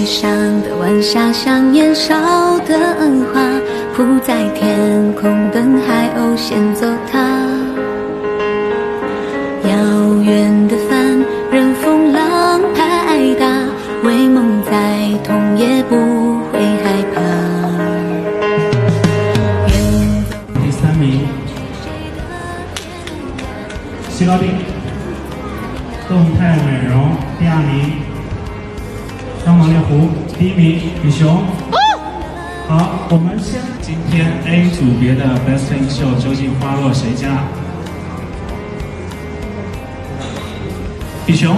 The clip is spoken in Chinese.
地上的晚霞像燃烧的花，铺在天空，等海鸥先走它。遥远的帆，任风浪拍打，为梦再痛也不会害怕。第3名，西高地，动态美容。第2名，双毛猎狐。第1名，比熊。好，我们先今天 A 组别的 Best in Show 究竟花落谁家？比熊。